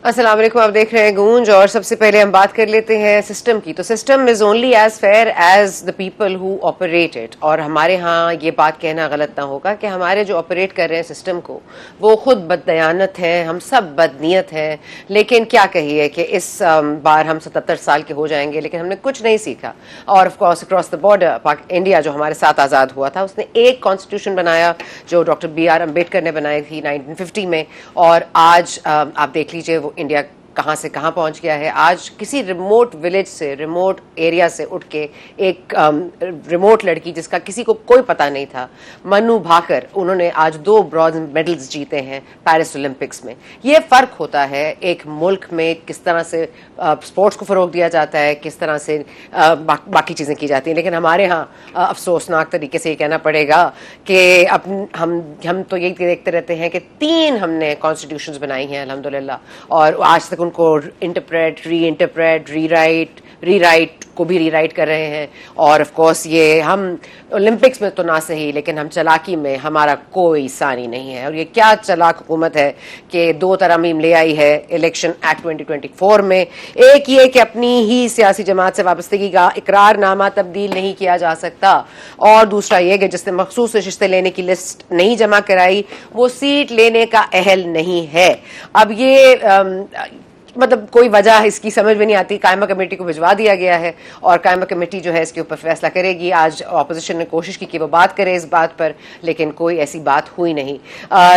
अस्सलाम वालेकुम, आप देख रहे हैं गूंज। और सबसे पहले हम बात कर लेते हैं सिस्टम की। तो system is only as fair as the people who operate it. और हमारे यहाँ ये बात कहना गलत ना होगा कि हमारे जो ऑपरेट कर रहे हैं सिस्टम को, वो खुद बददयानत हैं, हम सब बदनीयत हैं। लेकिन क्या कहिए कि इस बार हम 77 साल के हो जाएंगे लेकिन हमने कुछ नहीं सीखा। और of course across the border India जो हमारे साथ आज़ाद हुआ था, उसने एक कॉन्स्टिट्यूशन बनाया जो डॉक्टर BR अम्बेडकर ने बनाई थी 1950 में। और आज आप देख लीजिए वो इंडिया कहाँ से कहाँ पहुँच गया है। आज किसी रिमोट विलेज से, रिमोट एरिया से उठ के एक रिमोट लड़की जिसका किसी को कोई पता नहीं था, मनु भाकर, उन्होंने आज 2 ब्रॉन्ज मेडल्स जीते हैं पेरिस ओलंपिक्स में। ये फ़र्क होता है एक मुल्क में किस तरह से स्पोर्ट्स को फ़रोग दिया जाता है, किस तरह से बाकी चीज़ें की जाती हैं। लेकिन हमारे यहाँ अफसोसनाक तरीके से ये कहना पड़ेगा कि हम तो यही देखते रहते हैं कि 3 हमने कॉन्स्टिट्यूशंस बनाई हैं अल्हम्दुलिल्लाह, और आज तक उनको इंटरप्रेट, रीराइट को भी रीराइट कर रहे हैं। और ऑफ कोर्स ये हम ओलंपिक्स में तो ना सही, लेकिन हम चालाकी में हमारा कोई सानी नहीं है। और ये क्या चालाक हुकूमत है कि 2 तरमीम ले आई है इलेक्शन एक्ट 2024 में। एक ये कि अपनी ही सियासी जमात से वाबस्तगी का इकरारनामा तब्दील नहीं किया जा सकता, और दूसरा ये कि जिसने मखसूस रिश्ते लेने की लिस्ट नहीं जमा कराई वो सीट लेने का अहल नहीं है। अब ये मतलब कोई वजह इसकी समझ में नहीं आती। कायमा कमेटी को भिजवा दिया गया है और कायमा कमेटी जो है इसके ऊपर फैसला करेगी। आज अपोजिशन ने कोशिश की कि वो बात करे इस बात पर, लेकिन कोई ऐसी बात हुई नहीं।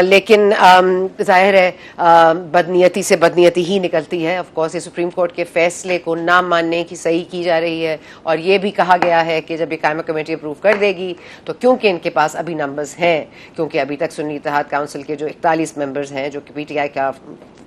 लेकिन जाहिर है बदनीयती से बदनीयती ही निकलती है। ऑफ कोर्स ये सुप्रीम कोर्ट के फैसले को ना मानने की सही की जा रही है। और ये भी कहा गया है कि जब ये कायमा कमेटी अप्रूव कर देगी तो क्योंकि इनके पास अभी नंबर्स हैं, क्योंकि अभी तक सुन्नी इत्तेहाद काउंसिल के जो 41 मेंबर्स हैं जो कि PTI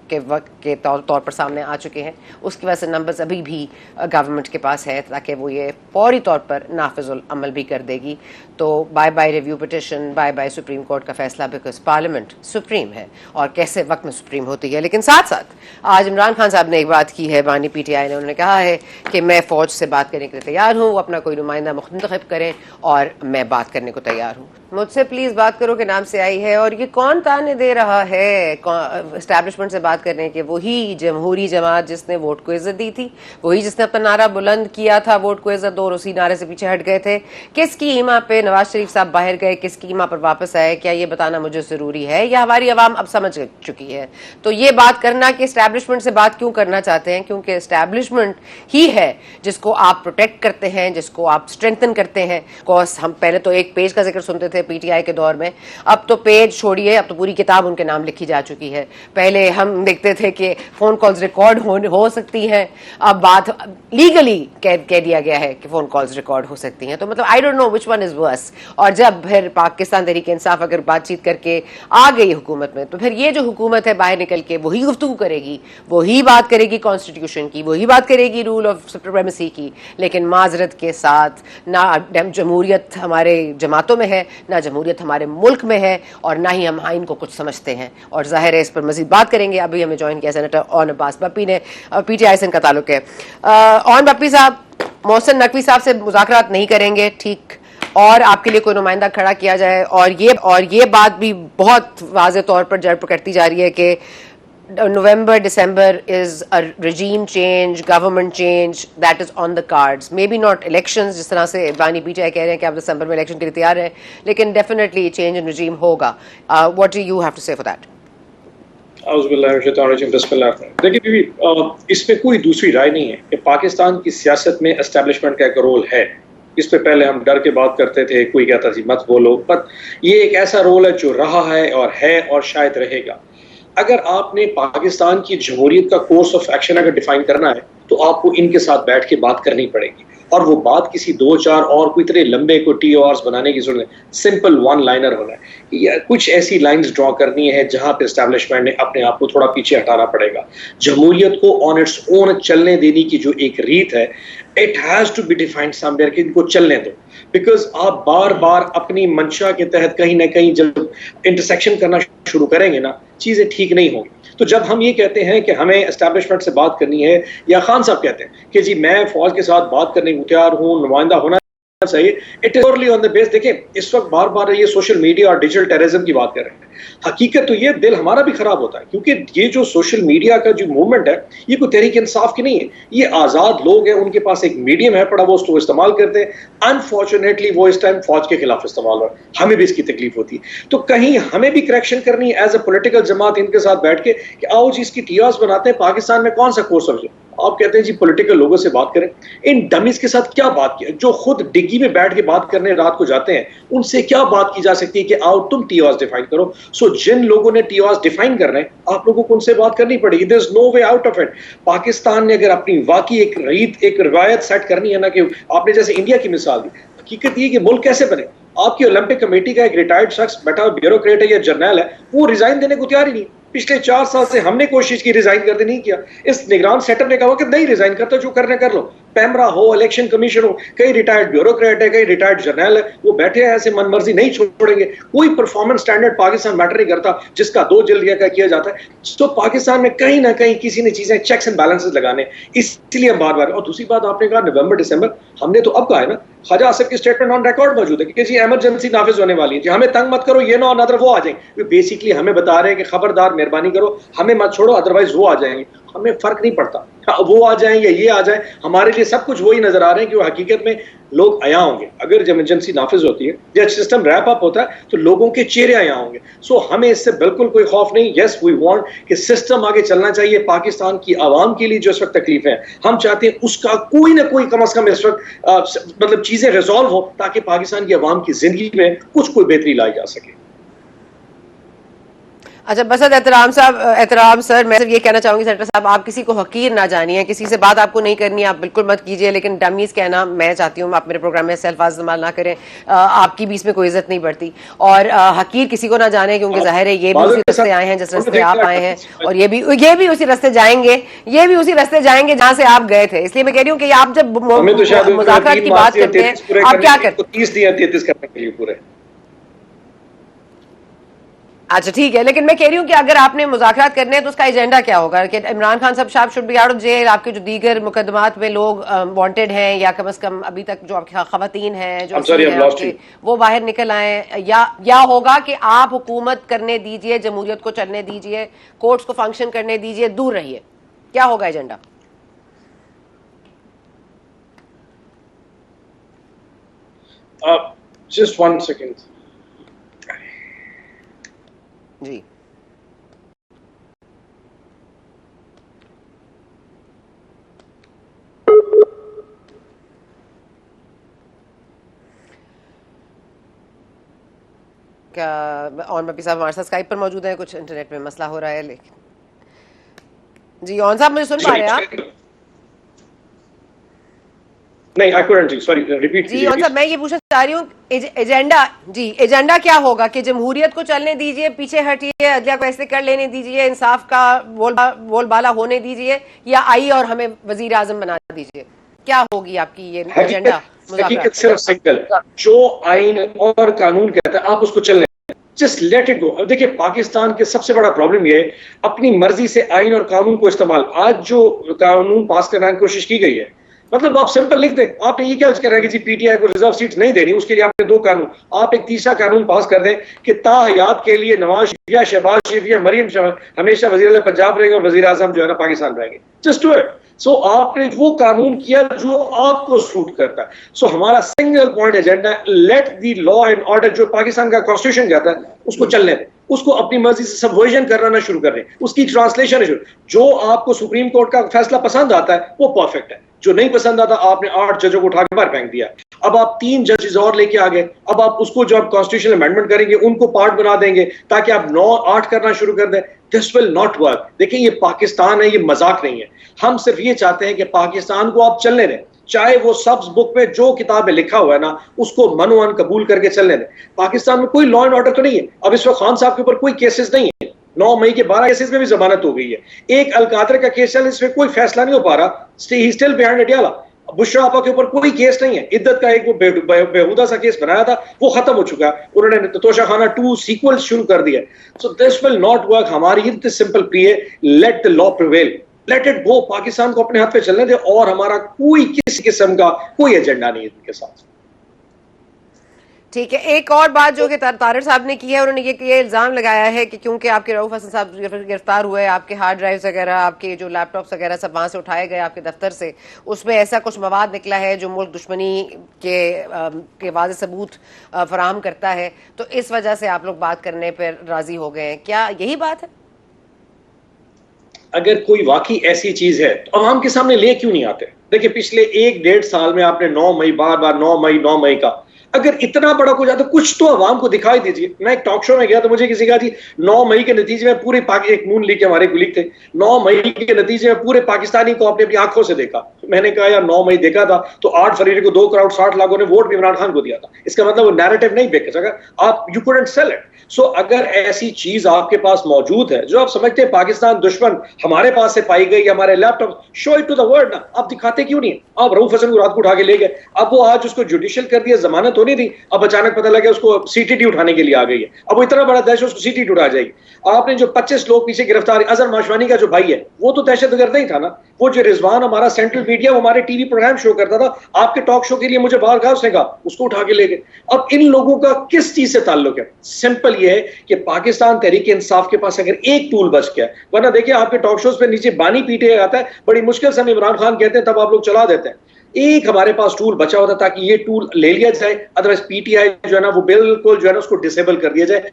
के वक्त के तौर पर सामने आ चुके हैं, उसकी वजह से नंबर्स अभी भी गवर्नमेंट के पास है ताकि वो ये फौरी तौर पर नाफिजुल अमल भी कर देगी। तो bye bye review petition, bye bye Supreme Court का फैसला, बिकॉज पार्लियामेंट सुप्रीम है और कैसे वक्त में सुप्रीम होती है। लेकिन साथ साथ आज इमरान खान साहब ने एक बात की है, बानी PTI ने, उन्होंने कहा है कि मैं फ़ौज से बात करने के लिए तैयार हूँ, वो अपना कोई नुमाइंदा मुंतखब करें और मैं बात करने को तैयार हूँ। मुझसे प्लीज़ बात करो के नाम से आई है। और ये कौन ताने दे रहा है एस्टैब्लिशमेंट से बात करने के? वही जमहूरी जमात जिसने वोट को इज्जत दी थी, वही जिसने अपना नारा बुलंद किया था वोट को इज्जत दो, और उसी नारे से पीछे हट गए थे। किसकी ईमा पे नवाज शरीफ साहब बाहर गए, किसकी ईमा पर वापस आए, क्या ये बताना मुझे ज़रूरी है या हमारी आवाम अब समझ चुकी है? तो ये बात करना कि एस्टैब्लिशमेंट से बात क्यों करना चाहते हैं, क्योंकि एस्टैब्लिशमेंट ही है जिसको आप प्रोटेक्ट करते हैं, जिसको आप स्ट्रेंथन करते हैं। कोर्स हम पहले तो एक पेज का जिक्र सुनते थे PTI के दौर में, अब तो पेज छोड़िए, अब तो पूरी किताब उनके नाम लिखी जा चुकी है। पहले हम देखते थे कि फोन कॉल्स रिकॉर्ड हो सकती हैं, अब बात लीगली कह दिया गया है कि फोन कॉल्स रिकॉर्ड हो सकती हैं। तो मतलब I don't know which one is worse. और जब फिर पाकिस्तान तहरीक इंसाफ अगर बातचीत करके आ गई हुकूमत में, तो फिर ये जो हुकूमत है बाहर निकल के वही गुफ्तगू करेगी, वही बात करेगी कॉन्स्टिट्यूशन की, वही बात करेगी रूल ऑफ सुप्रीमेसी की। लेकिन माजरत के साथ ना जमहूरियत हमारे जमातों में है, ना जमहूरियत हमारे मुल्क में है, और ना ही हम आइन को कुछ समझते हैं। और जाहिर है इस पर मजीद बात करेंगे। अभी हमें ज्वाइन किया सेनेटर ओन अब्बास बप्पी ने, PTI से इनका ताल्लुक है। ओन बप्पी साहब, मोहसिन नकवी साहब से मुज़ाकरात नहीं करेंगे, ठीक, और आपके लिए कोई नुमाइंदा खड़ा किया जाए। और ये बात भी बहुत वाज़ेह तौर पर जड़ करती जा रही है कि November, December is a regime change, government change that is on the cards. Maybe not elections, जिस तरह से बानी PTI कह रहे हैं कि आप दिसंबर में इलेक्शन के लिए तैयार हैं, लेकिन definitely change in regime होगा। What do you have to say for that? देखिए बीवी, इसमें कोई दूसरी राय नहीं है कि पाकिस्तान की सियासत में एस्टेब्लिशमेंट का एक रोल है। इस पे पहले हम डर के बात करते थे, कोई कहता थी मत बोलो, पर ये एक ऐसा रोल है जो रहा है और शायद रहेगा। अगर आपने पाकिस्तान की जमहूरियत का कोर्स ऑफ एक्शन अगर डिफाइन करना है तो आपको इनके साथ बैठ के बात करनी पड़ेगी, और वो बात किसी 2-4 और कोई इतने लंबे को TORs बनाने की जरूरत है। सिंपल 1 लाइनर होना है या कुछ ऐसी लाइंस ड्रॉ करनी है जहां पे एस्टैब्लिशमेंट ने अपने आप को थोड़ा पीछे हटाना पड़ेगा। जमहूरियत को ऑन इट्स ओन चलने देने की जो एक रीत है, it has to be defined somewhere कि इनको चलने दो। बिकॉज आप बार बार अपनी मंशा के तहत कहीं ना कहीं जब इंटरसेक्शन करना शुरू करेंगे ना, चीजें ठीक नहीं होंगी। तो जब हम ये कहते हैं कि हमें एस्टैब्लिशमेंट से बात करनी है, या खान साहब कहते हैं कि जी मैं फौज के साथ बात करने को तैयार हूँ, नुमाइंदा होना चाहिए। It is only on the base. देखिए इस वक्त बार बार ये सोशल मीडिया और डिजिटल टेररिज्म की बात कर रहे हैं, हकीकत तो ये दिल हमारा भी खराब होता है, क्योंकि ये जो सोशल मीडिया का जो मूवमेंट है ये कोई तहरीक इंसाफ की नहीं है, ये आजाद लोग हैं, उनके पास एक मीडियम है पड़ा, वो उसको इस्तेमाल करते हैं। अनफॉर्चुनेटली वो इस टाइम फौज के खिलाफ इस्तेमाल हो रहा है, हमें भी इसकी तकलीफ होती है। तो कहीं हमें भी करेक्शन करनी है एज अ पोलिटिकल जमात इनके साथ बैठ के कि आओ जी इसकी टीआरस बनाते हैं, पाकिस्तान में कौन सा कोर्स है। आप कहते हैं जी पॉलिटिकल लोगों से बात करें, इन डमीज के साथ क्या बात की, जो खुद डिग्गी में बैठ के बात करने रात को जाते हैं, उनसे क्या बात की जा सकती है कि आओ तुम टीओएस डिफाइन करो। सो जिन लोगों ने टीओएस डिफाइन करना है, आप लोगों को उनसे बात करनी पड़ेगी। There is no way out of it. Pakistan ने अगर अपनी वाकई एक रीत, एक रिवायत सेट करनी है ना, कि आपने जैसे इंडिया की मिसाल दी, हकीकत ये कि मुल्क कैसे बने। आपकी ओलंपिक कमेटी का एक रिटायर्ड शख्स बैठा हुआ ब्यूरोक्रेट है या जर्नल है, वो रिजाइन देने को तैयार ही नहीं। पिछले 4 साल से हमने कोशिश की, रिजाइन करने नहीं किया। इस निगरान सेटअप ने कहा कि नहीं रिजाइन करता, जो करना कर लो। पैमरा हो, इलेक्शन कमीशन हो, कई रिटायर्ड ब्यूरोक्रेट है, कई रिटायर्ड जर्नल है, वो बैठे हैं ऐसे मनमर्जी नहीं छोड़ेंगे। कोई परफॉर्मेंस स्टैंडर्ड पाकिस्तान मैटर नहीं करता, जिसका 2 जल्दिया का किया जाता है। तो पाकिस्तान में कहीं ना कहीं किसी ने चीजें चेक्स एंड बैलेंसेस लगाने, इसलिए हम बार बार। और दूसरी बात आपने कहा नवंबर दिसंबर, हमने तो अब कहा है ना, ख्वाजा आसिफ की स्टेटमेंट ऑन रिकॉर्ड मौजूद है कि जी इमरजेंसी नाफिज होने वाली है, जी हमें तंग मत करो, ये ना नदर वो आ जाएंगे। बेसिकली हमें बता रहे हैं कि खबरदार मेहरबानी करो, हमें मत छोड़ो, अदरवाइज वो आ जाएंगे। हमें फर्क नहीं पड़ता वो आ जाए या ये आ जाए, हमारे लिए सब कुछ वही नजर आ रहे हैं कि वो हकीकत में लोग आया होंगे। अगर इमरजेंसी नाफिज होती है या सिस्टम रैप अप होता है तो लोगों के चेहरे आया होंगे। सो हमें इससे बिल्कुल कोई खौफ नहीं। यस वी वांट कि सिस्टम आगे चलना चाहिए। पाकिस्तान की आवाम के लिए जो इस वक्त तकलीफ है, हम चाहते हैं उसका कोई ना कोई कम से कम इस वक्त मतलब चीजें रिजॉल्व हो, ताकि पाकिस्तान की आवाम की जिंदगी में कुछ कोई बेहतरी लाई जा सके। अच्छा बसत एहतराम साहब, एहतराम सर, मैं सिर्फ ये कहना चाहूंगी सेक्रेटरी साहब, आप किसी को हकीर ना जानिए, किसी से बात आपको नहीं करनी, आप बिल्कुल मत कीजिए, लेकिन डमीज कहना मैं चाहती हूँ, आप मेरे प्रोग्राम में सेल्फाज इस्तेमाल ना करें। आपकी भी इसमें कोई इज्जत नहीं बढ़ती। और हकीर किसी को ना जाने, क्योंकि जाहिर है ये भी उसी रास्ते आए हैं जिस रास्ते आप आए हैं, और ये भी उसी रास्ते जाएंगे, ये भी उसी रास्ते जाएंगे जहां से आप गए थे। इसलिए मैं कह रही हूँ कि आप जब मुज़ाकरात की बात करते हैं, आप क्या करते हैं? 30 दिया 33 करने के लिए पूरे। अच्छा ठीक है, लेकिन मैं कह रही हूँ कि अगर आपने मुज़ाकरात करने हैं तो उसका एजेंडा क्या होगा कि इमरान खान साहब should be out of jail, आपके जो दीगर मुकदमात में लोग वांटेड हैं, या कम से कम अभी तक जो आपकी खवातीन हैं जो आपके, वो बाहर निकल आए, या होगा कि आप हुकूमत करने दीजिए, जमहूरियत को चलने दीजिए, कोर्ट्स को फंक्शन करने दीजिए, दूर रहिए, क्या होगा एजेंडा? जस्ट 1 सेकेंड जी। क्या ऑन मपी साहब हमारे साथ स्काइप पर मौजूद हैं? कुछ इंटरनेट में मसला हो रहा है, लेकिन जी ऑन साहब मुझे सुन पा रहे हैं आप? नहीं, I couldn't जी, sorry, repeat जी ऑन साहब, मैं ये पूछना चाह रही हूँ एजेंडा क्या होगा कि जमहूरियत को चलने दीजिए, पीछे हटिए, अदलिया को ऐसे कर लेने दीजिए, इंसाफ का बोलबाला होने दीजिए, या आई और हमें वजीर आजम बना दीजिए? क्या होगी आपकी ये एजेंडा? हकीकत सिर्फ सिंगल, जो आइन और कानून कहता है आप उसको चलने, जस्ट लेट इट गो। अब देखिए पाकिस्तान के सबसे बड़ा प्रॉब्लम ये है, अपनी मर्जी से आइन और कानून को इस्तेमाल। आज जो कानून पास करने की कोशिश की गई है, मतलब आप सिंपल लिख दें, आपने ये क्या कह रहे हैं कि जी पीटीआई को रिजर्व सीट्स नहीं देनी, उसके लिए आपने 2 कानून, आप एक तीसरा कानून पास कर दें कि ताहयात के लिए नवाज शरीफ या शहबाज शरीफ या मरियम हमेशा वजीर पंजाब रहेंगे और वजीर आजम जो है ना पाकिस्तान रहेंगे। Just do it. सो आपने वो कानून किया जो आपको सूट करता है। सो हमारा single point agenda, let the law and order जो पाकिस्तान का कॉन्स्टिट्यूशन कहता है उसको चलने दें, उसको अपनी मर्जी से सबवर्जन करना शुरू कर रहे हैं, उसकी ट्रांसलेशन है। जो आपको सुप्रीम कोर्ट का फैसला पसंद आता है वो परफेक्ट है, जो नहीं पसंद आता आपने 8 जजों को उठा के बाहर फेंक दिया। अब आप 3 जजेस और लेके आ गए, अब आप उसको जो आप कॉन्स्टिट्यूशनल अमेंडमेंट करेंगे उनको पार्ट बना देंगे ताकि आप 9-8 करना शुरू कर दें। This will not work. देखिए ये पाकिस्तान है, ये मजाक नहीं है। हम सिर्फ ये चाहते हैं कि पाकिस्तान को आप चलने दें, चाहे वो सब्ज बुक में जो किताब में लिखा हुआ है ना उसको मनोअन कबूल करके चलने दें। पाकिस्तान में कोई लॉ एंड ऑर्डर तो नहीं है। अब इस वक्त खान साहब के ऊपर कोई केसेस नहीं है, 9 मई के 12 केसेस में भी जमानत हो गई है। एक अलकादर का केस चल, इसमें कोई फैसला नहीं हो पा रहा, he still behind Adiala. Bushra आपा के ऊपर कोई केस नहीं है। इद्दत का एक वो बेहुदा सा केस बनाया था, वो खत्म हो चुका है, उन्होंने तोशाखाना 2 सीक्वल शुरू कर दिया। सो दिस विल नॉट वर्क। हमारी सिंपल प्ली है, let the law prevail, let it go. Pakistan को अपने हाथ पे चलने दे, और हमारा कोई किसी किस्म का कोई एजेंडा नहीं है इनके साथ। ठीक है, एक और बात जो कि तारिर साहब ने की है, उन्होंने ये इल्जाम लगाया है कि क्योंकि आपके रऊफ हसन साहब गिरफ्तार हुए, आपके हार्ड ड्राइव्स वगैरह, आपके जो लैपटॉप्स वगैरह सब वहां से उठाए गए आपके दफ्तर से, उसमें ऐसा कुछ मवाद निकला है जो मुल्क दुश्मनी के वाज़ेह सबूत फराहम करता है, तो इस वजह से आप लोग बात करने पर राजी हो गए हैं, क्या यही बात है? अगर कोई वाकई ऐसी चीज है तो आवाम के सामने ले क्यों नहीं आते? देखिए, पिछले 1-1.5 साल में आपने 9 मई बार बार 9 मई का, अगर इतना बड़ा कुछ आता कुछ तो आवाम को दिखाई दीजिए। मैं एक टॉक शो में गया तो मुझे किसी कहा जी 9 मई के नतीजे में पूरे एक नून लीग के हमारे कुलीग थे, 9 मई के नतीजे में पूरे पाकिस्तानी को आपने अपनी आंखों से देखा। मैंने कहा यार 9 मई देखा था तो 8 फरवरी को 2 करोड़ 60 लाखों ने वोट भी इमरान खान को दिया था। इसका मतलब वो नैरेटिव नहीं बेच सका, आप यू कुडंट सेल इट। सो अगर ऐसी चीज आपके पास मौजूद है जो आप समझते हैं पाकिस्तान दुश्मन हमारे पास से पाई गई, हमारे laptop, show it to the world ना। आप दिखाते क्यों नहीं? आप रऊफ हसन को रात को उठा के ले गए, अब वो आज उसको जुडिशियल कर दिया, जमानत होनी थी, अब अचानक पता लगा उसको सीटीटी उठाने के लिए आ गई है। अब वो इतना बड़ा दहशत, उसको सीटीटी उठा जाएगी। आपने जो 25 लोग पीछे गिरफ्तार, अजहर माशवानी का जो भाई है वो तो दहशतगर्द ही था ना। वो जो रिजवान हमारा सेंट्रल मीडिया, वो हमारे टीवी प्रोग्राम शो करता था, आपके टॉक शो के लिए मुझे बाहर कहा, उसने कहा उसको उठा के ले गए। अब इन लोगों का किस चीज से ताल्लुक है? सिंपल ये है कि पाकिस्तान तहरीक इंसाफ के पास अगर एक टूल बच गया, वरना देखिए आपके टॉक शोज पे नीचे बानी पीटे आता है, बड़ी मुश्किल से हम इमरान खान कहते हैं तब आप लोग चला देते हैं। एक हमारे पास टूल बचा होता ताकि ये टूल ले लिया जाए, अदरवाइज पीटीआई जो है ना वो बिल्कुल जो है ना उसको डिसेबल कर दिया जाए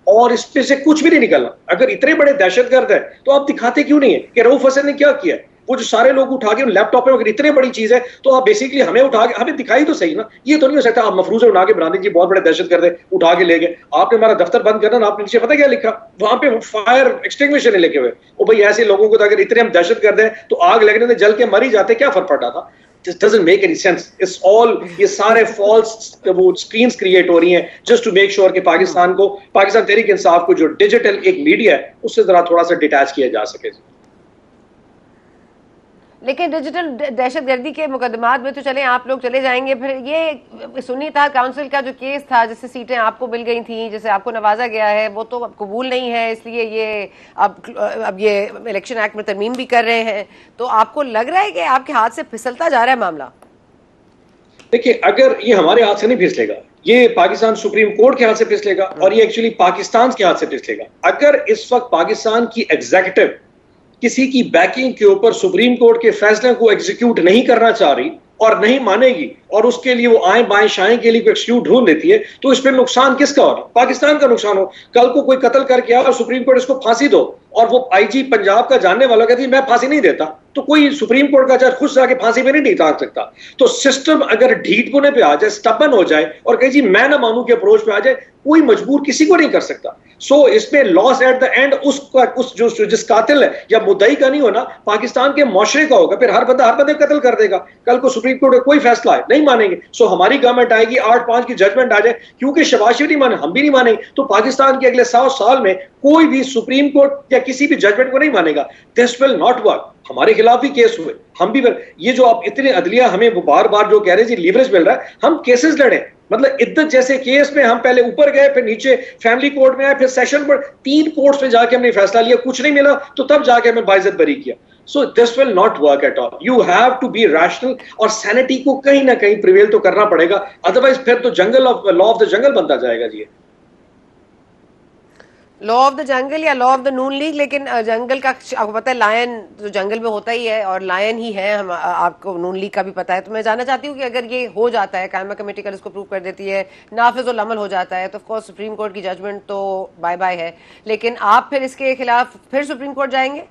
और इस पे से कुछ भी नहीं निकलना। अगर इतने बड़े दहशतगर्द है तो आप दिखाते क्यों नहीं है कि रऊफ हसन ने क्या किया है? वो जो सारे लोग उठा के लैपटॉप में, अगर इतने बड़ी चीज है तो आप बेसिकली हमें उठा के हमें दिखाई तो सही ना। ये तो नहीं हो सकता आप मफरूज उठा के बना दीजिए बहुत बड़े दहशतगर्द है, उठा के ले गए। आपने हमारा दफ्तर बंद करना, आपने नीचे पता क्या लिखा? वहां पे फायर एक्सटिंग्विशर लिखे हुए। ओ भाई, ऐसे लोगों को तो अगर इतने हम दहशतगर्द हैं तो आग लगने से जल के मर ही जाते, क्या फर्क पड़ता था? This doesn't make any sense. It's all ये सारे false वो स्क्रीन्स क्रिएट हो रही हैं just to make sure कि पाकिस्तान तहरीक इंसाफ को जो डिजिटल एक मीडिया है उससे जरा थोड़ा सा डिटैच किया जा सके। लेकिन डिजिटल दहशतगर्दी के मुकदमात में तो चले आप लोग चले जाएंगे, फिर ये सुन्नी इत्तेहाद काउंसिल का जो केस था जिससे सीटें आपको मिल गई थी, जिसे आपको नवाजा गया है, वो तो अब कबूल नहीं है, इसलिए ये अब ये इलेक्शन एक्ट में तरमीम भी कर रहे हैं, तो आपको लग रहा है कि आपके हाथ से फिसलता जा रहा है मामला? देखिए, अगर ये हमारे हाथ से नहीं फिसलेगा, ये पाकिस्तान सुप्रीम कोर्ट के हाथ से फिसलेगा और ये एक्चुअली पाकिस्तान के हाथ से फिसलेगा। अगर इस वक्त पाकिस्तान की एग्जीक्यूटिव किसी की बैकिंग के ऊपर सुप्रीम कोर्ट के फैसले को एग्जीक्यूट नहीं करना चाह रही और नहीं मानेगी और उसके लिए वो आए बाएं शाएं के लिए एक्सक्यूट ढूंढ देती है, तो इस पर नुकसान किसका हो? पाकिस्तान का नुकसान हो। कल को कोई कत्ल करके आया और सुप्रीम कोर्ट इसको फांसी दो और वो आईजी पंजाब का जानने वाला कहती है मैं फांसी नहीं देता, तो कोई सुप्रीम कोर्ट का जज खुद जाके फांसी में नहीं टांग सकता। तो सिस्टम अगर ढीठ होने पे आ जाए, स्टबन हो जाए और कहे जी मैं ना मानू के अप्रोच पे आ जाए, कोई मजबूर किसी को नहीं कर सकता। सो इसमें लॉस एट द एंड उस जो जिस कातिल है या मुद्दई का नहीं होना, पाकिस्तान के मुआशरे का होगा। फिर हर बंदे कत्ल कर देगा। कल को सुप्रीम कोर्ट का कोई फैसला है, नहीं मानेंगे। सो हमारी गवर्नमेंट आएगी, 8-5 की जजमेंट आ जाए, क्योंकि शहबाज शरीफ नहीं माने, हम भी नहीं मानेंगे, तो पाकिस्तान के अगले 100 साल में कोई भी सुप्रीम कोर्ट या किसी भी जजमेंट को नहीं मानेगा। This will not work. हमारे खिलाफ भी केस हुए, हम भी ये जो आप इतने अदलिया हमें बार बार जो कह रहे हैं जी लीवरेज मिल रहा है, हम केसेस लड़े, मतलब इद्दत जैसे केस में हम पहले ऊपर गए, फिर नीचे फैमिली कोर्ट में आए, फिर सेशन पर 3 कोर्ट्स में जाके हमने फैसला लिया, कुछ नहीं मिला तो तब जाके हमें बाइज्जत बरी किया। So this will not work at all. You have to be rational और सैनिटी को कहीं ना कहीं प्रिवेल तो करना पड़ेगा, अदरवाइज फिर तो लॉ ऑफ द जंगल बनता जाएगा जी। लॉ ऑफ द जंगल या law of the Noon league, लेकिन जंगल का आपको पता है, लायन तो जंगल में होता ही है और लायन ही है, हम आपको नून लीग का भी पता है। तो मैं जानना चाहती हूँ कि अगर ये हो जाता है, कायमा कमेटी कल इसको प्रूव कर देती है, नाफिजुल अमल हो जाता है, तो ऑफ कोर्स सुप्रीम कोर्ट की जजमेंट तो बाय बाय है, लेकिन आप फिर इसके खिलाफ फिर सुप्रीम कोर्ट जाएंगे?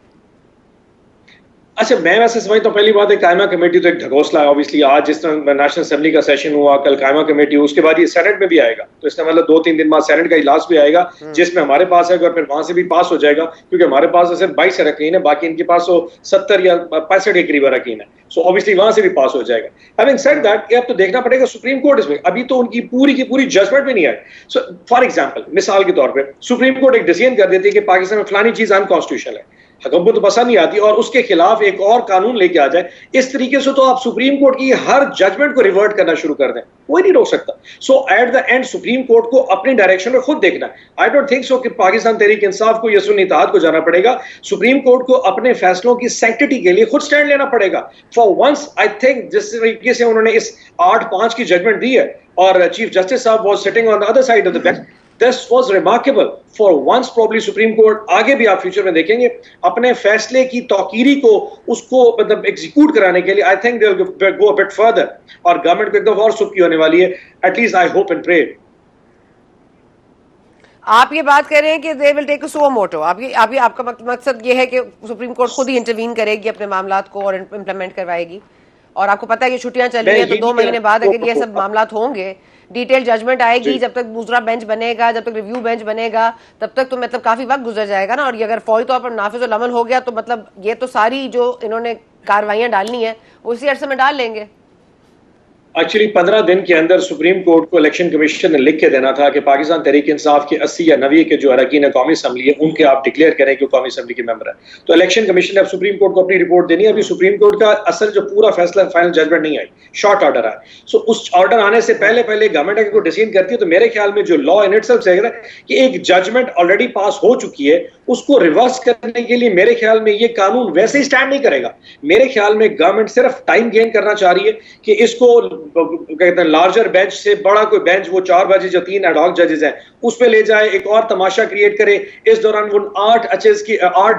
अच्छा, मैं वैसे समझता हूँ पहली बात है कायमा कमेटी तो एक ढकोसला है। ऑब्वियसली आज जिस तरह नेशनल असेंबली का सेशन हुआ, कल कायमा कमेटी, उसके बाद ये सेनेट में भी आएगा, तो इसका मतलब 2-3 दिन बाद सेनेट का इजलास भी आएगा जिसमें हमारे पास आएगा, फिर वहां से भी पास हो जाएगा, क्योंकि हमारे पास सिर्फ 22 अरकान है, बाकी इनके पास 70 या 65 के करीब अरकान है। सो ऑब्वियसली वहां से भी पास हो जाएगा। हैविंग सेड दैट, अब तो देखना पड़ेगा सुप्रीम कोर्ट इसमें, अभी तो उनकी पूरी की पूरी जजमेंट भी नहीं आई। सो फॉर एग्जाम्पल, मिसाल के तौर पर सुप्रीम कोर्ट एक डिसीजन कर देती है कि पाकिस्तान में फलानी चीज अनकॉन्स्टिट्यूशनल है, हुकूमत को पसंद नहीं आती और उसके खिलाफ एक और कानून लेके आ जाए, इस तरीके से तो आप सुप्रीम कोर्ट की हर जजमेंट को रिवर्ट करना शुरू कर दें, कोई नहीं रोक सकता। So at the end supreme court को अपनी डायरेक्शन में खुद देखना है। आई डोंट थिंक सो कि पाकिस्तान तहरीक इंसाफ को या सुन्नी इत्तेहाद को जाना पड़ेगा, सुप्रीम कोर्ट को अपने फैसलों की सैंक्टिटी के लिए खुद स्टैंड लेना पड़ेगा। फॉर वंस आई थिंक जिस तरीके से उन्होंने इस 8-5 की जजमेंट दी है और चीफ जस्टिस साहब was sitting on the other side of the bench, this was remarkable. For once probably Supreme Court आगे भी आप फ्यूचर में देखेंगे अपने फैसले की तौकीरी को उसको मतलब एग्जीक्यूट कराने के लिए I think they will go a bit further और गवर्नमेंट को एकदम और सुबकी होने वाली है, at least I hope and pray. आप ये बात कर रहे हैं कि दे विल टेक अ सो मोटो, आपका मकसद ये है कि सुप्रीम कोर्ट खुद ही इंटरवीन करेगी अपने मामलात को और इम्प्लीमेंट करवाएगी। और आपको पता है कि छुट्टियां चल रही हैं तो 2 महीने बाद अगर ये सब मामलात होंगे, डिटेल जजमेंट आएगी, जब तक दूसरा बेंच बनेगा, जब तक रिव्यू बेंच बनेगा, तब तक तो मतलब काफी वक्त गुजर जाएगा ना। और ये अगर फौरी तौर पर नाफिज अमल हो गया तो मतलब ये तो सारी जो इन्होंने कार्रवाइयां डालनी है उसी अरसे में डाल लेंगे। एक्चुअली 15 दिन के अंदर सुप्रीम कोर्ट को इलेक्शन कमीशन ने लिख के देना था कि पाकिस्तान तहरीक इंसाफ के 80 या 90 के जो अरकान कौमी असम्बली है उनके आप डिक्लेयर करें कि कौमी असम्बली के मेंबर है। तो इलेक्शन कमीशन ने अब सुप्रीम कोर्ट को अपनी रिपोर्ट देनी है। अभी सुप्रीम कोर्ट का असल जो पूरा फैसला फाइनल जजमेंट नहीं आई, शॉर्ट ऑर्डर आया। सो उस ऑर्डर आने से पहले गवर्नमेंट अगर कोई डिसीजन करती है तो मेरे ख्याल में जो लॉ इन इटसेल्फ से कि एक जजमेंट ऑलरेडी पास हो चुकी है उसको रिवर्स करने के लिए मेरे ख्याल में ये कानून वैसे ही स्टैंड नहीं करेगा। मेरे ख्याल में गवर्नमेंट सिर्फ टाइम गेन करना चाह रही है कि इसको कहते हैं लार्जर बेंच से बड़ा कोई बेंच, वो 4 बजे जो 3 एडहॉक जजेस हैं उस पे ले जाए, एक और तमाशा क्रिएट करे। इस दौरान वो 8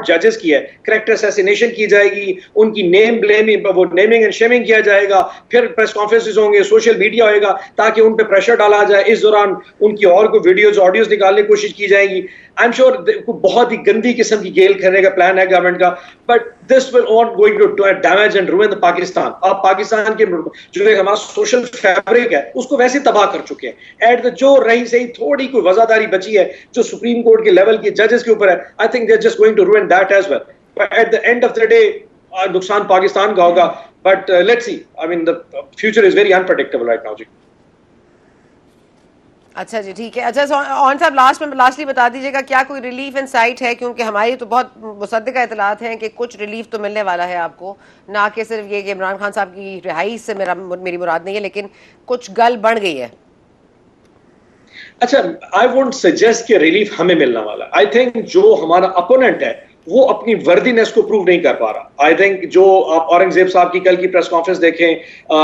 जजेस की है कैरेक्टर असैसिनेशन की जाएगी, उनकी नेम ब्लेमिंग वो नेमिंग एंड शेमिंग किया जाएगा, फिर प्रेस कॉन्फ्रेंसेस होंगे, सोशल मीडिया होएगा ताकि उन पे प्रेशर डाला जाए। इस दौरान उनकी और कोई वीडियोज ऑडियोज निकालने की कोशिश की जाएगी। आई एम श्योर बहुत ही गंदी किस्म की गेल करने का प्लान है गवर्नमेंट का, but this will not going to damage and ruin the Pakistan. अब पाकिस्तान के जो हमारा सोशल फैब्रिक है उसको वैसे तबाह कर चुके हैं। एट द जो रही सही थोड़ी कोई वजादारी बची है जो सुप्रीम कोर्ट के लेवल के जजेस के ऊपर है, I think they are just going to ruin that as well. But at the end of the day नुकसान पाकिस्तान का होगा। But let's see, I mean the future is very unpredictable right now जी। अच्छा जी, ठीक है। अच्छा ऑन साहब, लास्टली बता दीजिएगा क्या कोई रिलीफ इन साइट है, क्योंकि हमारी तो बहुत मुसद्दिका इतलात हैं कि कुछ रिलीफ तो मिलने वाला है आपको, ना कि सिर्फ ये कि इमरान खान साहब की रिहाई से मेरी मुराद नहीं है, लेकिन कुछ गल बढ़ गई है। अच्छा, आई वोंट सजेस्ट कि रिलीफ हमें मिलने वाला। आई थिंक जो हमारा अपोनेंट है वो अपनी वर्दीनेस को प्रूव नहीं कर पा रहा। आई थिंक जो आप औरंगजेब साहब की कल की प्रेस कॉन्फ्रेंस देखें,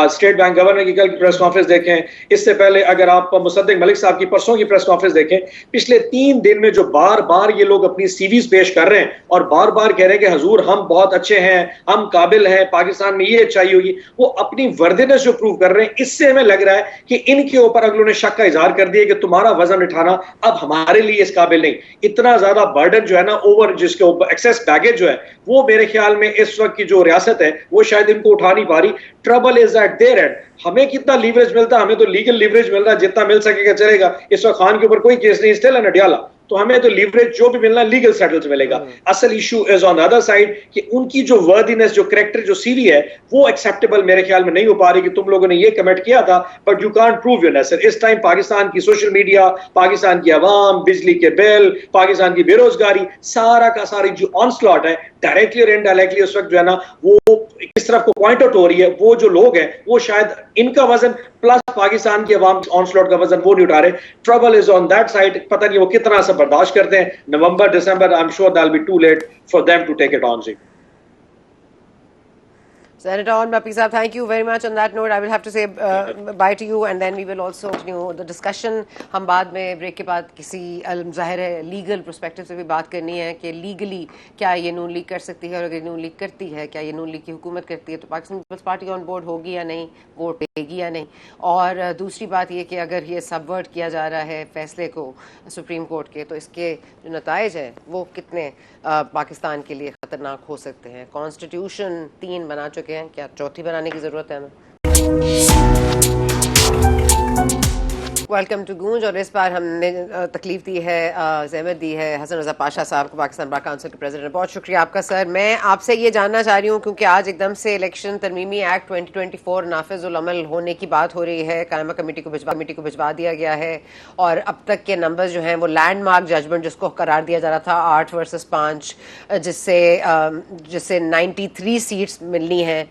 स्टेट बैंक गवर्नर की कल की प्रेस कॉन्फ्रेंस देखें, इससे पहले अगर आप मुसद्दिक मलिक साहब की परसों की प्रेस कॉन्फ्रेंस देखें, पिछले 3 दिन में जो बार बार ये लोग अपनी सीवीज पेश कर रहे हैं और बार बार कह रहे हैं कि हजूर हम बहुत अच्छे हैं, हम काबिल हैं, पाकिस्तान में ये अच्छाई होगी, वो अपनी वर्दीनेस जो प्रूव कर रहे हैं, इससे हमें लग रहा है कि इनके ऊपर अगलों ने शक का इजहार कर दिया कि तुम्हारा वजन उठाना अब हमारे लिए इस काबिल नहीं। इतना ज्यादा बर्डन जो है ना ओवर, जिसके ऊपर एक्सेस बैगेज जो है, वो मेरे ख्याल में इस वक्त की जो रियासत है वो शायद इनको उठा नहीं पा रही। Trouble is eight there and. हमें कितना लीवरेज मिलता है, हमें तो लीगल लीवरेज मिल रहा है, जितना मिल सकेगा चलेगा। इस वक्त खान के ऊपर कोई केस नहीं, स्टिल एन अडियाला, तो हमें तो लीवरेज जो भी मिलना लीगल सेटल से मिलेगा। असल issue is on the other side कि उनकी जो वर्दीनेस, जो कैरेक्टर, जो सीवी है वो एक्सेप्टेबल मेरे ख्याल में नहीं हो पा रही कि तुम लोगों ने ये कमेंट किया था but you can't prove your nature. इस टाइम पाकिस्तान की सोशल मीडिया, पाकिस्तान की आवाम, बिजली के बिल, पाकिस्तान की बेरोजगारी, सारा का सारी जो ऑनस्लॉट है डायरेक्टली और इनडायरेक्टली उस वक्त जो है ना वो किस तरफ को पॉइंट आउट हो रही है। वो जो लोग हैं वो शायद इनका वजन प्लस पाकिस्तान की आवाम ऑनस्लॉट का वजन वो नहीं उठा रहे। Trouble is on that side. पता नहीं वो कितना सब बर्दाश्त करते हैं। नवंबर दिसंबर, I am sure that will be too late for them to take it on जी। Senator Awan Barfi Saab, thank you very much. On that note, I will have to say bye to you, and then we will also continue the discussion. हम बाद में break के बाद किसी ज़ाहिर है legal perspective से भी बात करनी है कि लीगली क्या ये नून लीग कर सकती है, और अगर नून लीग करती है, क्या ये नून लीग की हुकूमत करती है तो Pakistan Peoples Party on board होगी या नहीं, वोट देगी या नहीं। और दूसरी बात ये कि अगर ये सबवर्ट किया जा रहा है फैसले को सुप्रीम कोर्ट के, तो इसके जो नताइज हैं वो कितने पाकिस्तान के लिए ख़तरनाक हो सकते हैं। कॉन्स्टिट्यूशन 3 बना चुके हैं, क्या चौथी बनाने की ज़रूरत है हमें? वेलकम टू गूंज। और इस बार हमने तकलीफ दी है, ज़हमत दी है हसन रज़ा पाशा साहब को, पाकिस्तान बार काउंसिल के प्रेसिडेंट। बहुत शुक्रिया आपका सर। मैं आपसे ये जानना चाह रही हूँ क्योंकि आज एकदम से इलेक्शन तरमीमी एक्ट 2024 नाफिजुल अमल होने की बात हो रही है, कायमा कमेटी को भिजवा दिया गया है और अब तक के नंबर्स जो हैं वो लैंडमार्क जजमेंट जिसको करार दिया जा रहा था 8 वर्सेस 5, जिससे 93 सीट्स मिलनी है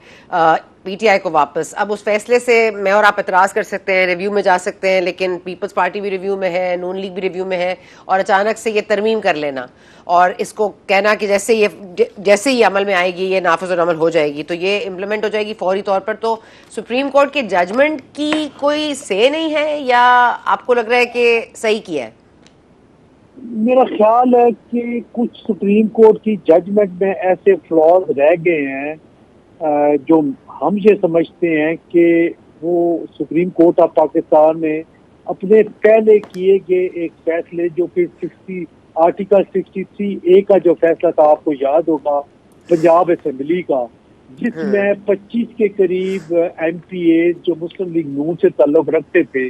पीटीआई को वापस। अब उस फैसले से मैं और आप एतराज़ कर सकते हैं, रिव्यू में जा सकते हैं, लेकिन पीपल्स पार्टी भी रिव्यू में है, नून लीग भी रिव्यू में है, और अचानक से ये तरमीम कर लेना और इसको कहना कि जैसे ही अमल में आएगी ये नाफिज़ुल अमल हो जाएगी, तो ये इम्प्लीमेंट हो जाएगी फौरी तौर पर। तो सुप्रीम कोर्ट के जजमेंट की कोई से नहीं है या आपको लग रहा है कि सही किया है? मेरा ख्याल है कि कुछ सुप्रीम कोर्ट की जजमेंट में ऐसे फ्लॉज रह गए हैं जो हम ये समझते हैं कि वो सुप्रीम कोर्ट ऑफ पाकिस्तान ने अपने पहले किए गए एक फैसले, जो कि आर्टिकल 63A का जो फैसला था, आपको याद होगा, पंजाब असेंबली का, जिसमें 25 के करीब MPA जो मुस्लिम लीग नून से ताल्लुक रखते थे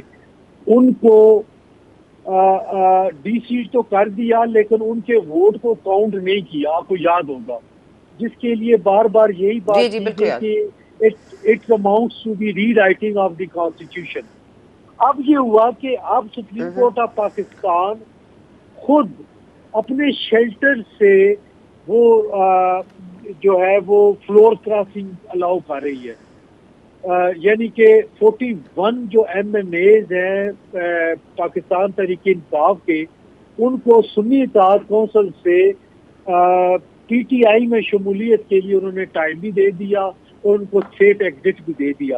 उनको डीसीट तो कर दिया, लेकिन उनके वोट को काउंट नहीं किया, आपको याद होगा, जिसके लिए बार बार यही बात की गई कि it amounts to the rewriting of the constitution. अब ये हुआ कि अब सुप्रीम कोर्ट ऑफ पाकिस्तान खुद अपने शेल्टर से वो जो है वो फ्लोर क्रॉसिंग अलाउ कर रही है, यानी कि 41 जो MNAs हैं पाकिस्तान तहरीक इंसाफ के, उनको सुन्नी इत्तेहाद कौंसिल से PTI में शमूलियत के लिए उन्होंने टाइम भी दे दिया और उनको सेफ एग्जिट भी दे दिया।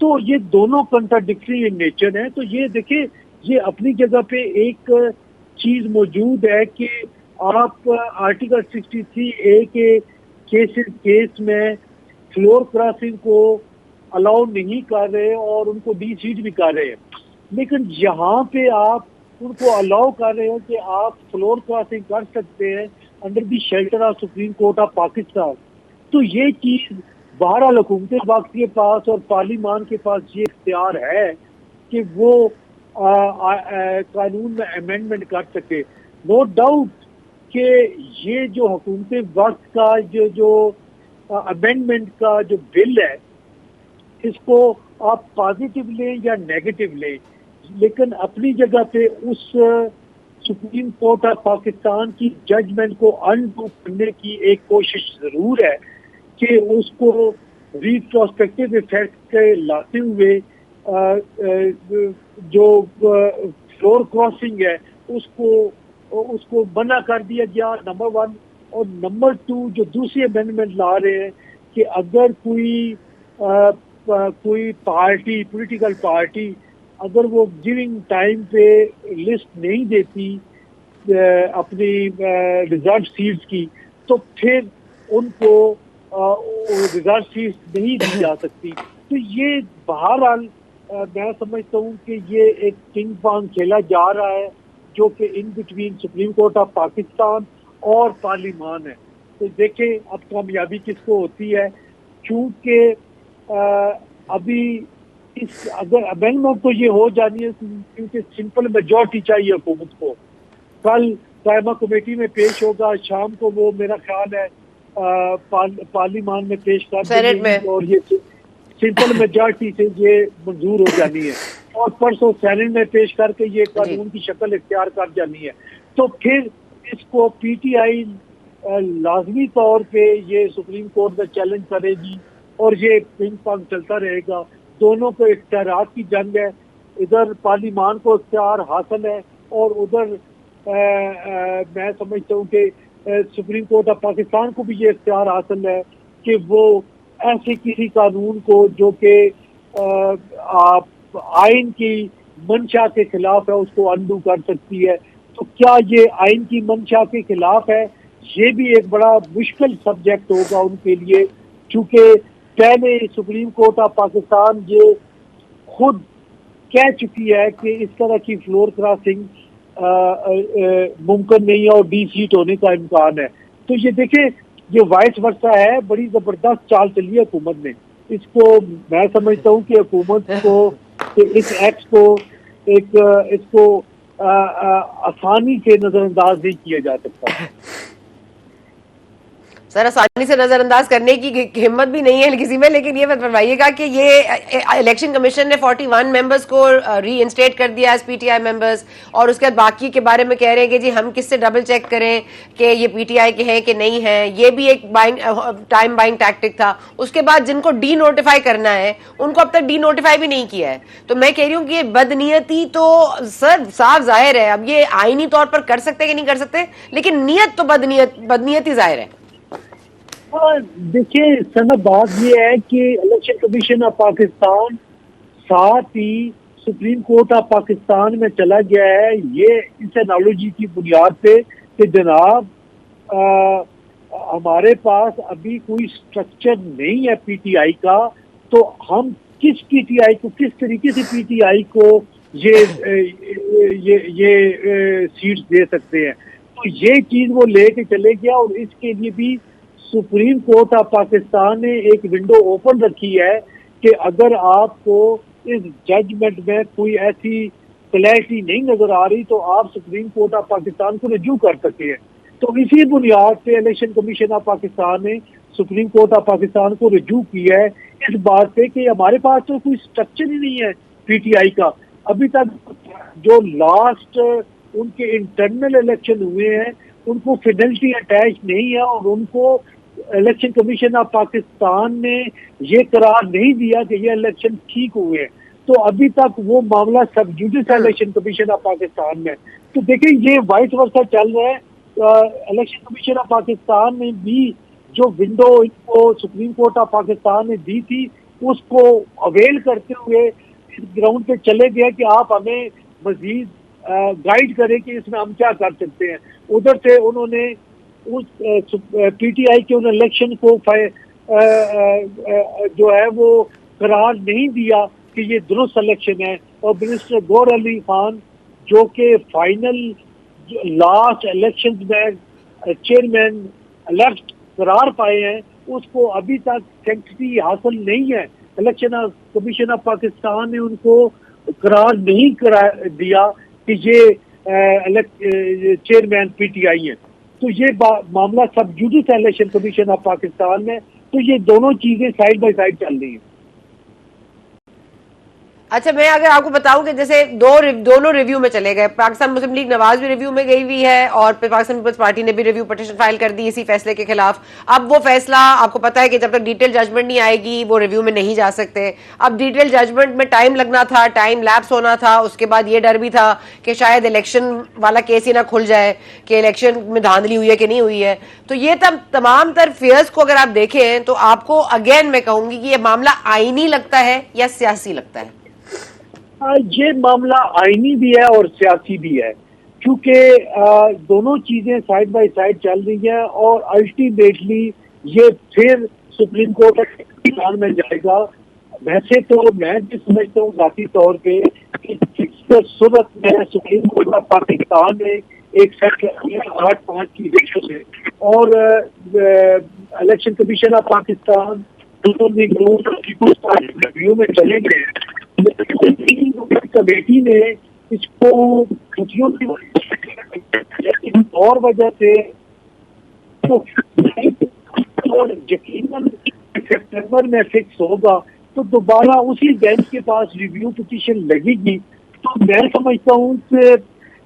तो ये दोनों कंट्राडिक्टरी इन नेचर हैं। तो ये देखिए, ये अपनी जगह पे एक चीज मौजूद है कि आप आर्टिकल 63A के केस में फ्लोर क्रॉसिंग को अलाउ नहीं कर रहे और उनको डीसीट भी कर रहे हैं, लेकिन यहाँ पे आप उनको अलाउ कर रहे हो कि आप फ्लोर क्रॉसिंग कर सकते हैं under the shelter of supreme court of Pakistan. तो ये चीज बहरहाल हुकूमत वक्त के पास और पार्लिमान के पास ये इख्तियार है कि वो कानून में अमेंडमेंट कर सके। नो डाउट कि ये जो हुकूमत वक्त का जो अमेंडमेंट का जो बिल है, इसको आप पॉजिटिव लें या नेगेटिव लें, लेकिन अपनी जगह पे उस सुप्रीम कोर्ट ऑफ पाकिस्तान की जजमेंट को अनडू करने की एक कोशिश जरूर है कि उसको रिट्रोस्पेक्टिव इफेक्ट के लाते हुए जो फ्लोर क्रॉसिंग है उसको मना कर दिया गया, नंबर 1। और नंबर 2, जो दूसरी अमेंडमेंट ला रहे हैं कि अगर कोई पार्टी, पॉलिटिकल पार्टी, अगर वो गिविंग टाइम पे लिस्ट नहीं देती अपनी रिजर्व सीट्स की, तो फिर उनको रिजर्व सीट्स नहीं दी जा सकती। तो ये बहरहाल मैं समझता हूँ कि ये एक पिंग पोंग खेला जा रहा है जो कि in between supreme court of Pakistan और पार्लिमान है। तो देखें अब कामयाबी किसको होती है, क्योंकि अभी इस अगर अमेंडमेंट तो ये हो जानी है क्योंकि सिंपल मेजॉरिटी चाहिए हुकूमत को। कल कायमा कमेटी में पेश होगा, शाम को वो मेरा ख्याल है पार्लिमान में पेश कर देंगे और ये सिंपल मेजॉरिटी से ये मंजूर हो जानी है और परसों सेनेट में पेश करके ये कानून की शक्ल इख्तियार कर जानी है। तो फिर इसको PTI लाजमी तौर पे ये सुप्रीम कोर्ट में चैलेंज करेगी और ये पिंग पोंग चलता रहेगा। दोनों को इख्तियारात की जंग है, इधर पार्लिमान को इख्तियार हासिल है और उधर मैं समझता हूँ कि सुप्रीम कोर्ट ऑफ पाकिस्तान को भी ये इख्तियार हासिल है कि वो ऐसे किसी कानून को जो कि आइन की मंशा के खिलाफ है उसको अनडू कर सकती है। तो क्या ये आइन की मंशा के खिलाफ है, ये भी एक बड़ा मुश्किल सब्जेक्ट होगा उनके लिए, क्योंकि पहले सुप्रीम कोर्ट ऑफ पाकिस्तान ये खुद कह चुकी है कि इस तरह की फ्लोर क्रॉसिंग मुमकिन नहीं है और डीसीट होने का इम्कान है। तो ये देखें, ये वाइस वर्सा है, बड़ी जबरदस्त चाल चली है हुकूमत ने। इसको मैं समझता हूँ कि हुकूमत को इस एक्ट को इसको आसानी से नजरअंदाज नहीं किया जा सकता। सर आसानी से नजरअंदाज करने की हिम्मत भी नहीं है किसी में, लेकिन ये फरमाइएगा कि ये इलेक्शन कमीशन ने 41 मेंबर्स को री इंस्टेट कर दिया एज पीटीआई मेंबर्स, और उसके बाद बाकी के बारे में कह रहे हैं कि जी हम किससे डबल चेक करें कि ये पीटीआई के हैं कि नहीं है। ये भी एक टाइम बाइंग टैक्टिक था। उसके बाद जिनको डी नोटिफाई करना है उनको अब तक डी नोटिफाई भी नहीं किया है। तो मैं कह रही हूँ कि ये बदनीयती तो सर साफ जाहिर है। अब ये आईनी तौर पर कर सकते कि नहीं कर सकते, लेकिन नीयत तो बदनीयती जाहिर है। देखिए सना, बात ये है कि इलेक्शन कमीशन ऑफ पाकिस्तान साथ ही सुप्रीम कोर्ट ऑफ पाकिस्तान में चला गया है ये इस एनालॉजी की बुनियाद पे कि जनाब हमारे पास अभी कोई स्ट्रक्चर नहीं है पीटीआई का, तो हम किस पीटीआई को, किस तरीके से पीटीआई को ये सीट्स दे सकते हैं। तो ये चीज वो लेके चले गया, और इसके लिए भी सुप्रीम कोर्ट ऑफ पाकिस्तान ने एक विंडो ओपन रखी है कि अगर आपको इस जजमेंट में कोई ऐसी क्लैरिटी नहीं नजर आ रही तो आप सुप्रीम कोर्ट ऑफ पाकिस्तान को रिज्यू कर सकते हैं। तो इसी बुनियाद पे इलेक्शन कमीशन ऑफ पाकिस्तान ने सुप्रीम कोर्ट ऑफ पाकिस्तान को रिज्यू किया है इस बात पे कि हमारे पास तो कोई स्ट्रक्चर ही नहीं है पीटीआई का। अभी तक जो लास्ट उनके इंटरनल इलेक्शन हुए हैं उनको फिडेलिटी अटैच नहीं है, और उनको इलेक्शन कमीशन ऑफ पाकिस्तान ने ये करार नहीं दिया कि ये इलेक्शन ठीक हुए हैं। तो अभी तक वो मामला सब जुडिस है इलेक्शन कमीशन ऑफ पाकिस्तान में। तो देखिए ये वाइस वर्सा चल रहा है। इलेक्शन कमीशन ऑफ पाकिस्तान ने भी जो विंडो इनको सुप्रीम कोर्ट ऑफ पाकिस्तान ने दी थी उसको अवेल करते हुए इस ग्राउंड पे चले गए कि आप हमें मजीद गाइड करें कि इसमें हम क्या कर सकते हैं। उधर से उन्होंने उस पीटीआई के उन इलेक्शन को जो है वो करार नहीं दिया कि ये दुरुस्त इलेक्शन है, और मिनिस्टर गौर अली खान जो कि फाइनल लास्ट इलेक्शन में चेयरमैन इलेक्ट करार पाए हैं उसको अभी तक सेंक्टिटी हासिल नहीं है। इलेक्शन कमीशन ऑफ पाकिस्तान ने उनको करार नहीं करा दिया कि ये चेयरमैन पीटीआई है। तो ये मामला सब जुडिस है इलेक्शन कमीशन ऑफ पाकिस्तान में। तो ये दोनों चीजें साइड बाय साइड चल रही है। अच्छा, मैं अगर आपको बताऊं कि जैसे दोनों रिव्यू में चले गए, पाकिस्तान मुस्लिम लीग नवाज भी रिव्यू में गई हुई है और पाकिस्तान पीपल्स पार्टी ने भी रिव्यू पिटीशन फाइल कर दी इसी फैसले के खिलाफ। अब वो फैसला आपको पता है कि जब तक डिटेल जजमेंट नहीं आएगी वो रिव्यू में नहीं जा सकते। अब डिटेल जजमेंट में टाइम लगना था, टाइम लैप्स होना था, उसके बाद ये डर भी था कि शायद इलेक्शन वाला केस ही ना खुल जाए कि इलेक्शन में धांधली हुई है कि नहीं हुई है। तो ये तमाम तर फेयर्स को अगर आप देखें तो आपको अगेन मैं कहूंगी कि ये मामला आईनी लगता है या सियासी लगता है? ये मामला आईनी भी है और सियासी भी है, क्योंकि दोनों चीजें साइड बाय साइड चल रही हैं, और अल्टीमेटली ये फिर सुप्रीम कोर्ट में जाएगा। वैसे तो मैं भी समझता हूँ जाती तौर पे कि सूरत में सुप्रीम कोर्ट ऑफ पाकिस्तान ने एक फैसला 8-5 की रेशो से, और election commission of Pakistan review में चले गए। कमेटी ने इसको छुट्टियों की और वजह से तो यकीनन सितंबर में फिक्स होगा तो दोबारा उसी बेंच के पास रिव्यू पिटीशन लगेगी। तो मैं समझता हूँ कि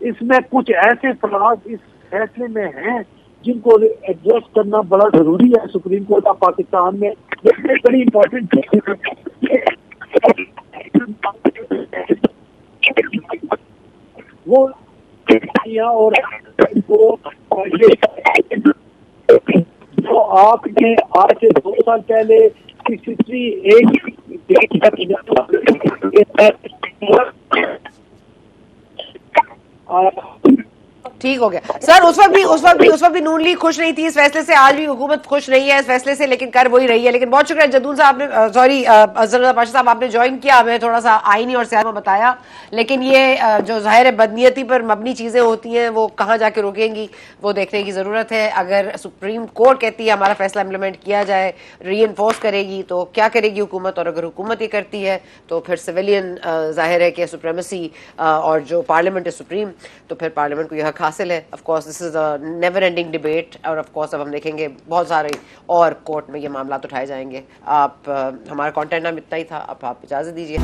इसमें कुछ ऐसे फराज इस फैसले में हैं जिनको एड्रेस करना बड़ा जरूरी है सुप्रीम कोर्ट ऑफ पाकिस्तान में। बड़ी इंपॉर्टेंट वो और जो आपने आज से 2 साल पहले 63 ठीक हो गया सर। उस वक्त भी नून लीग खुश नहीं थी इस फैसले से, आज भी हुकूमत खुश नहीं है इस फैसले से, लेकिन कर वही रही है। लेकिन बहुत शुक्रिया जदून साहब ने, सॉरी अजहर पाशा साहब, आपने ज्वाइन किया, हमें थोड़ा सा आईनी और सियासत में बताया। लेकिन ये जो जाहिर है बदनीयती पर मबनी चीजें होती हैं वो कहाँ जाके रुकेंगी वो देखने की जरूरत है। अगर सुप्रीम कोर्ट कहती है हमारा फैसला इम्प्लीमेंट किया जाए, री एनफोर्स करेगी, तो क्या करेगी हुकूमत? और अगर हुकूमत ये करती है तो फिर सिविलियन जाहिर है कि सुप्रीमेसी और जो पार्लियामेंट है सुप्रीम, तो फिर पार्लियामेंट को यह हक हासिल है। Of course this is a never ending debate, और ऑफ कोर्स अब हम देखेंगे बहुत सारे और कोर्ट में ये मामला उठाए जाएंगे। आप हमारा कंटेंट नाम इतना ही था, अब आप इजाजत दीजिए।